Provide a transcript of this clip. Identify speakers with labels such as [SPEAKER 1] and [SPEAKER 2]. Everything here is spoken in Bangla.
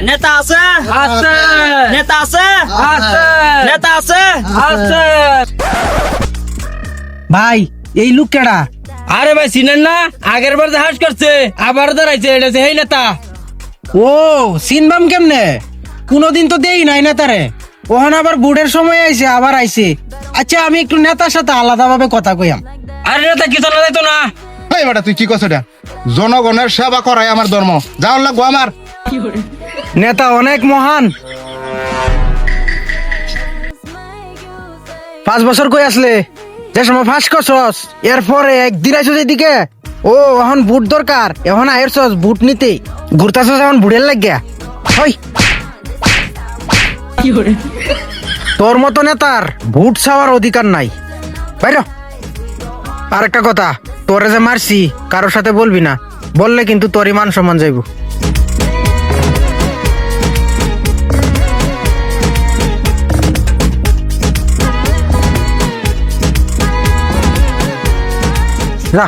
[SPEAKER 1] নেতা আছে
[SPEAKER 2] আছে
[SPEAKER 1] নেতা আছে
[SPEAKER 2] আছে
[SPEAKER 1] নেতা আছে
[SPEAKER 2] আছে।
[SPEAKER 3] ভাই এই লোক কেডা?
[SPEAKER 2] আরে ভাই চিনেন না, আগের বার হাস করছে আবার দাঁড়াইছে, এটা হচ্ছে এই নেতা।
[SPEAKER 3] ও চিনবাম কেমনে? কোনোদিন তো দেই নাই নেতারে, ওখানে আবার বুড়ের সময় আইছে আবার আইছে। আচ্ছা আমি একটু নেতার সাথে আলাদাভাবে কথা কইয়াম।
[SPEAKER 2] আরে নেতা কি জানা যাইতো না?
[SPEAKER 4] এই বেটা তুই কি করছ এটা? জনগণের সেবা করাই আমার ধর্ম, যাওয়ার লাগবো আমার।
[SPEAKER 3] নেতা অনেক মহান। 5 বছর কই আসলে, যে সময় ফাঁস করছস এরপরে একদিন আইসো যেদিকে। ও এখন বুট দরকার, এখন আয়েরছস বুট নিতে, ঘুরতাছস এখন বুড়ের লাগিয়া। হই তোর মতো নেতার ভোট চাওয়ার অধিকার নাই, বাইর। আরেকটা কথা, তোরে যে মারছি কারোর সাথে বলবি না, বললে কিন্তু তোরই মান সম্মান যাইব। যা।